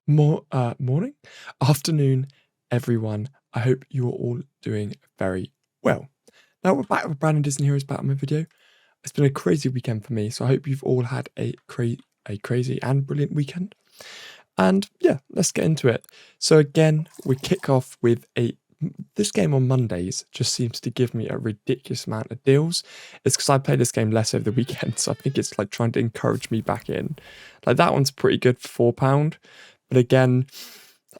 morning, afternoon, everyone. I hope you are all doing very well. Now we're back with Brandon Disney Heroes Batman video. It's been a crazy weekend for me, so I hope you've all had a crazy and brilliant weekend. And yeah, let's get into it. So again, we kick off with this game on Mondays just seems to give me a ridiculous amount of deals. It's because I played this game less over the weekend, so I think it's like trying to encourage me back in. Like that one's pretty good for £4. But again,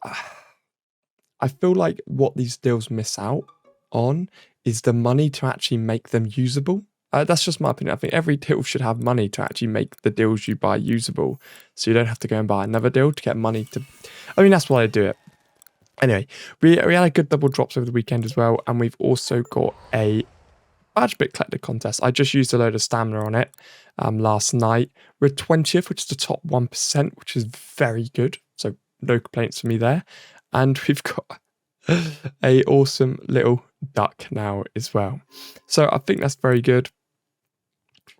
I feel like what these deals miss out on is the money to actually make them usable. That's just my opinion. I think every deal should have money to actually make the deals you buy usable. So you don't have to go and buy another deal to get money to... I mean, that's why I do it. Anyway, we had a good double drops over the weekend as well. And we've also got a badge bit collector contest. I just used a load of stamina on it last night. We're 20th, which is the top 1%, which is very good. So no complaints for me there. And we've got a awesome little duck now as well. So I think that's very good.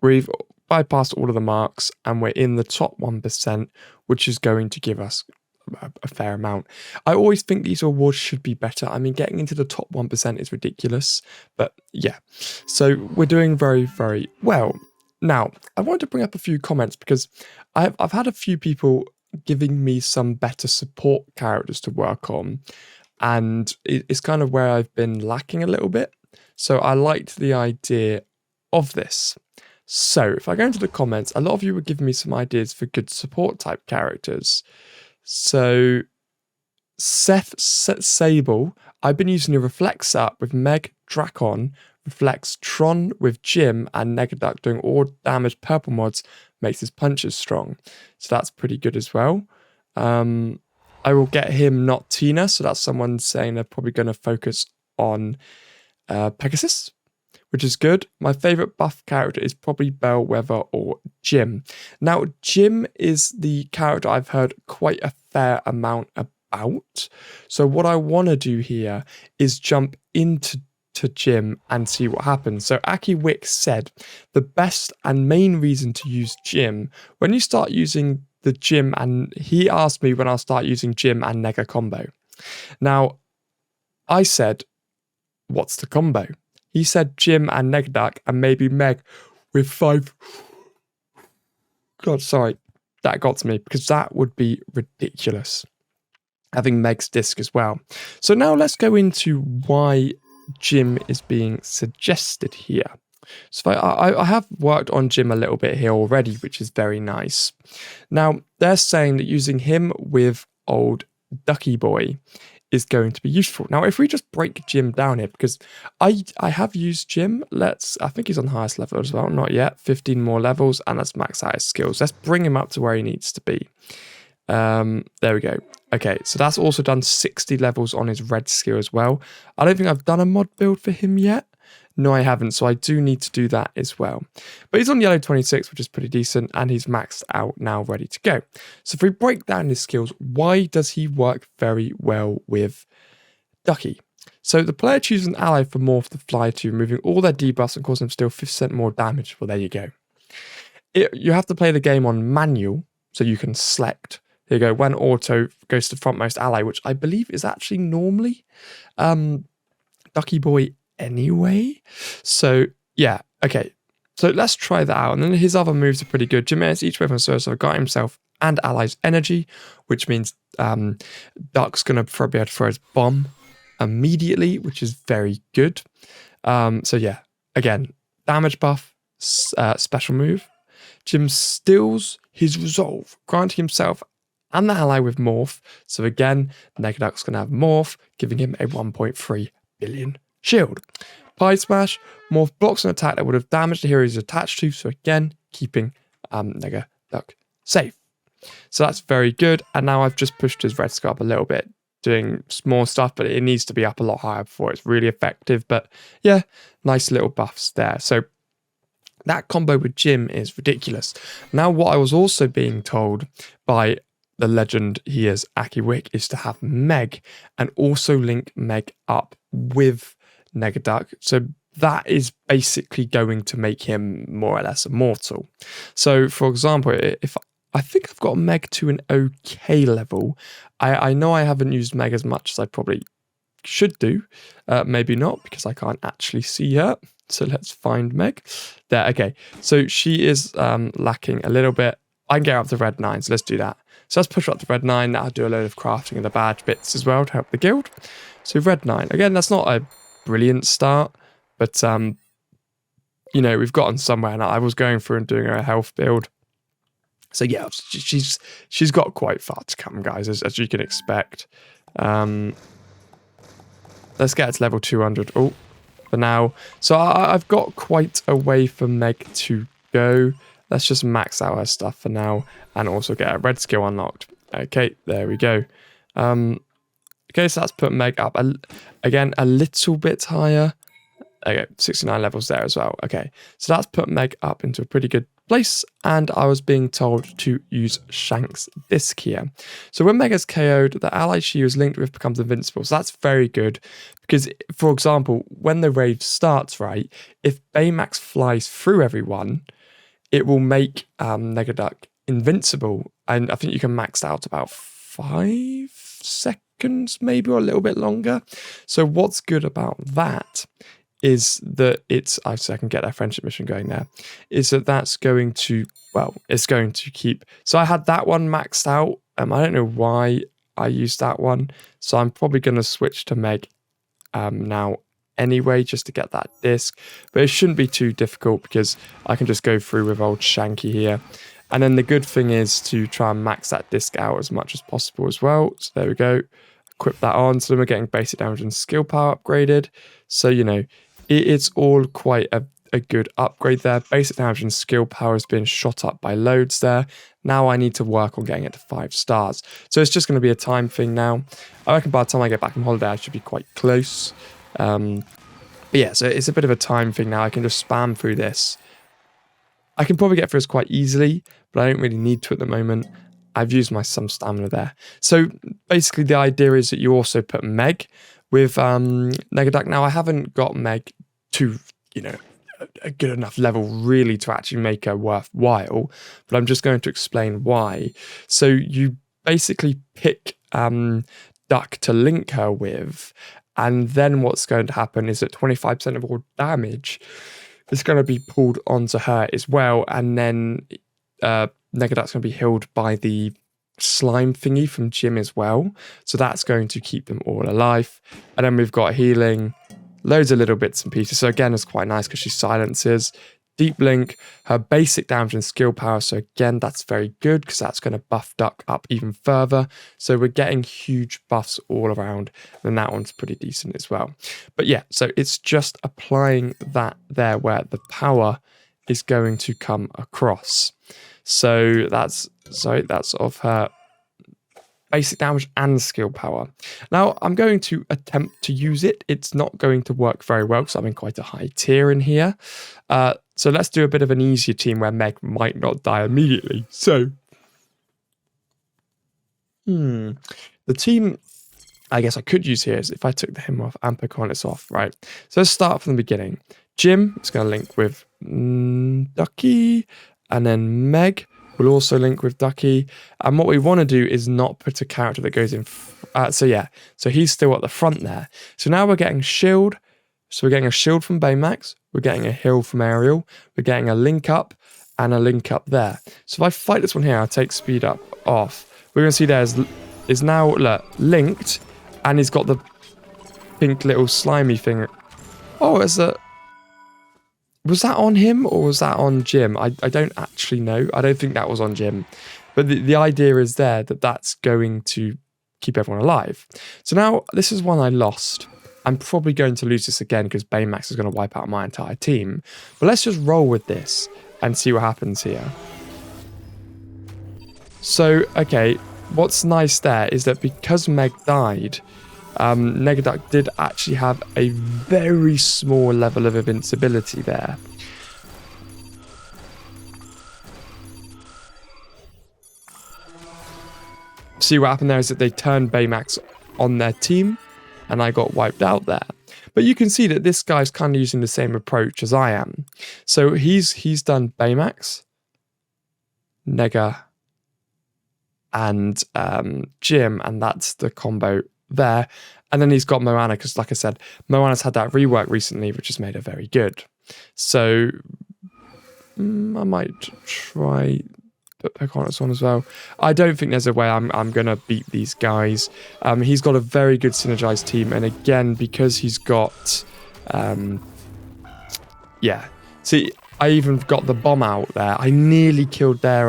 We've bypassed all of the marks and we're in the top 1%, which is going to give us a fair amount. I always think these awards should be better. I mean, getting into the top 1% is ridiculous, but yeah. So we're doing very, very well. Now, I wanted to bring up a few comments because I've had a few people giving me some better support characters to work on, and it's kind of where I've been lacking a little bit. So I liked the idea of this. So if I go into the comments, a lot of you were giving me some ideas for good support type characters. So Seth Sable, I've been using a Reflex up with Meg Dracon, Reflex Tron with Jim, and NegaDuck doing all damage purple mods makes his punches strong. So that's pretty good as well. I will get him, not Tina. So that's someone saying they're probably going to focus on Pegasus, which is good. My favorite buff character is probably Bellwether or Jim. Now, Jim is the character I've heard quite a fair amount about. So what I want to do here is jump into Jim and see what happens. So Aki Wick said the best and main reason to use Jim when you start using the Jim, and he asked me when I'll start using Jim and Nega combo. Now, I said, what's the combo? He said Jim and NegaDuck and maybe Meg with 5. God, sorry. That got to me because that would be ridiculous. Having Meg's disc as well. So now let's go into why Jim is being suggested here. So I have worked on Jim a little bit here already, which is very nice. Now, they're saying that using him with old Ducky Boy is going to be useful. Now, if we just break Jim down here, because I have used Jim, I think he's on the highest level as well, not yet, 15 more levels, and let's max out his skills. Let's bring him up to where he needs to be. There we go. Okay, so that's also done 60 levels on his red skill as well. I don't think I've done a mod build for him yet. No, I haven't, so I do need to do that as well. But he's on yellow 26, which is pretty decent, and he's maxed out now, ready to go. So if we break down his skills, why does he work very well with Ducky? So the player chooses an ally for Morph the Fly to, removing all their debuffs and causing them to deal 50% more damage. Well, there you go. You have to play the game on manual, so you can select. Here you go, when auto goes to frontmost ally, which I believe is actually normally Ducky Boy anyway. So yeah, okay. So let's try that out. And then his other moves are pretty good. Jimenez each weapon so got himself and allies energy, which means Duck's gonna be able to throw his bomb immediately, which is very good. So yeah, again, damage buff, special move. Jim steals his resolve, granting himself and the ally with Morph. So again, NegaDuck's going to have Morph, giving him a 1.3 billion shield. Pie Smash, Morph blocks an attack that would have damaged the hero he's attached to. So again, keeping NegaDuck safe. So that's very good. And now I've just pushed his red skill up a little bit, doing small stuff, but it needs to be up a lot higher before it's really effective. But yeah, nice little buffs there. So that combo with Jim is ridiculous. Now, what I was also being told by the legend he is, Aki Wick, is to have Meg and also link Meg up with NegaDuck. So that is basically going to make him more or less immortal. So, for example, if I think I've got Meg to an okay level. I know I haven't used Meg as much as I probably should do. Maybe not, because I can't actually see her. So let's find Meg. There, okay. So she is lacking a little bit. I can get her up to red 9, so let's do that. So let's push her up to red 9. That'll do a load of crafting of the badge bits as well to help the guild. So red 9. Again, that's not a brilliant start, but you know, we've gotten somewhere. And I was going through and doing her health build. So yeah, she's got quite far to come, guys, as you can expect. Let's get it to level 200. Oh, for now. So I've got quite a way for Meg to go. Let's just max out her stuff for now and also get a red skill unlocked. Okay, there we go. Okay, so that's put Meg up again a little bit higher. Okay, 69 levels there as well. Okay, so that's put Meg up into a pretty good place, and I was being told to use Shank's disc here. So when Meg is KO'd, the ally she was linked with becomes invincible. So that's very good because, for example, when the raid starts, right, if Baymax flies through everyone, it will make NegaDuck invincible. And I think you can max out about 5 seconds, maybe, or a little bit longer. So what's good about that is that it's, I can get that friendship mission going there, is that that's going to, well, it's going to keep, so I had that one maxed out. I don't know why I used that one. So I'm probably going to switch to Meg now anyway, just to get that disc. But it shouldn't be too difficult because I can just go through with old Shanky here. And then the good thing is to try and max that disc out as much as possible as well. So there we go. Equip that on. So then we're getting basic damage and skill power upgraded. So, you know, it's all quite a good upgrade there. Basic damage and skill power has been shot up by loads there. Now I need to work on getting it to 5 stars. So it's just going to be a time thing now. I reckon by the time I get back from holiday, I should be quite close. But yeah, so it's a bit of a time thing now. I can just spam through this. I can probably get through this quite easily, but I don't really need to at the moment. I've used some stamina there. So basically the idea is that you also put Meg with NegaDuck. Now I haven't got Meg to, you know, a good enough level really to actually make her worthwhile, but I'm just going to explain why. So you basically pick Duck to link her with, and then what's going to happen is that 25% of all damage is going to be pulled onto her as well, and then NegaDuck's going to be healed by the slime thingy from Jim as well. So that's going to keep them all alive. And then we've got healing, loads of little bits and pieces. So again, it's quite nice because she silences. Deep Link, her basic damage and skill power. So again, that's very good because that's going to buff Duck up even further. So we're getting huge buffs all around. And that one's pretty decent as well. But yeah, so it's just applying that there where the power is going to come across. So that's of her basic damage and skill power. Now I'm going to attempt to use it. It's not going to work very well because I'm in quite a high tier in here. So let's do a bit of an easier team where Meg might not die immediately. So the team I guess I could use here is if I took the him off and Pocahontas off, right? So let's start from the beginning. Jim is going to link with Ducky, and then Meg will also link with Ducky. And what we want to do is not put a character that goes in. So he's still at the front there. So now we're getting shield. So we're getting a shield from Baymax. We're getting a heal from Ariel. We're getting a link up and a link up there. So if I fight this one here, I'll take speed up off. We're going to see there is now linked, and he's got the pink little slimy thing. Oh, was that on him or was that on Jim? I don't actually know. I don't think that was on Jim. But the idea is there that that's going to keep everyone alive. So now this is one I lost. I'm probably going to lose this again because Baymax is going to wipe out my entire team. But let's just roll with this and see what happens here. So, okay, what's nice there is that because Meg died, NegaDuck did actually have a very small level of invincibility there. See what happened there is that they turned Baymax on their team, and I got wiped out there. But you can see that this guy's kind of using the same approach as I am. So he's done Baymax, Nega and Jim, and that's the combo there. And then he's got Moana, because like I said, Moana's had that rework recently, which has made her very good. So I might try put Pocahontas on as well. I don't think there's a way I'm going to beat these guys. He's got a very good synergized team. And again, because he's got... yeah. See, I even got the bomb out there. I nearly killed their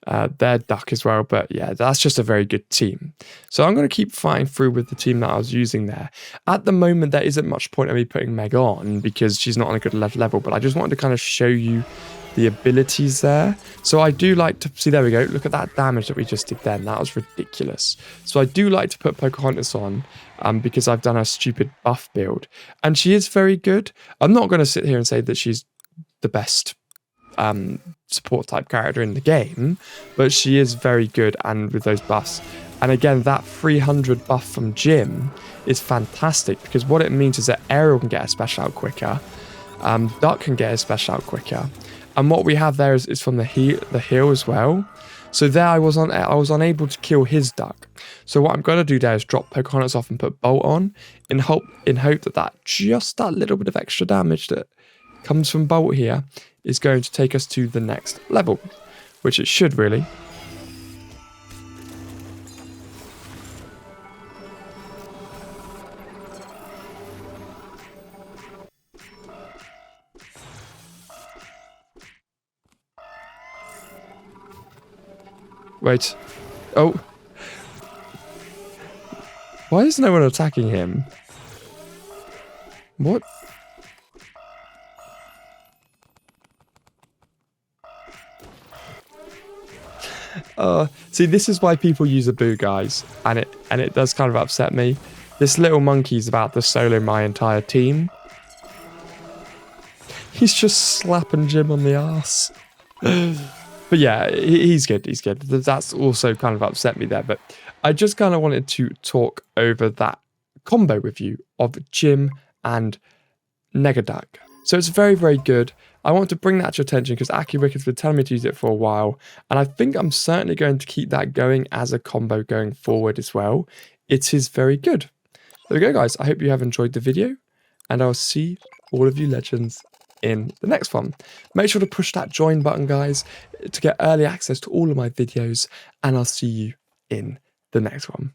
duck as well. But yeah, that's just a very good team. So I'm going to keep fighting through with the team that I was using there. At the moment, there isn't much point in me putting Meg on because she's not on a good level. But I just wanted to kind of show you the abilities there. So I do like to see, there we go. Look at that damage that we just did then. That was ridiculous. So I do like to put Pocahontas on because I've done a stupid buff build. And she is very good. I'm not going to sit here and say that she's the best support type character in the game, but she is very good and with those buffs. And again, that 300 buff from Jim is fantastic because what it means is that Ariel can get a special out quicker, Duck can get a special out quicker, and what we have there is from the heal as well. So there I was unable to kill his Duck. So what I'm going to do there is drop Pocahontas off and put Bolt on in hope that just that little bit of extra damage that comes from Bolt here is going to take us to the next level, which it should really. Wait. Oh. Why is no one attacking him? What? See, this is why people use a boo, guys, and it does kind of upset me. This little monkey's about to solo my entire team. He's just slapping Jim on the ass. But yeah, he's good. He's good. That's also kind of upset me there. But I just kind of wanted to talk over that combo with you of Jim and Nega Duck. So it's very, very good. I want to bring that to your attention because AkiWick has been telling me to use it for a while. And I think I'm certainly going to keep that going as a combo going forward as well. It is very good. There we go, guys. I hope you have enjoyed the video. And I'll see all of you legends in the next one. Make sure to push that join button, guys, to get early access to all of my videos, and I'll see you in the next one.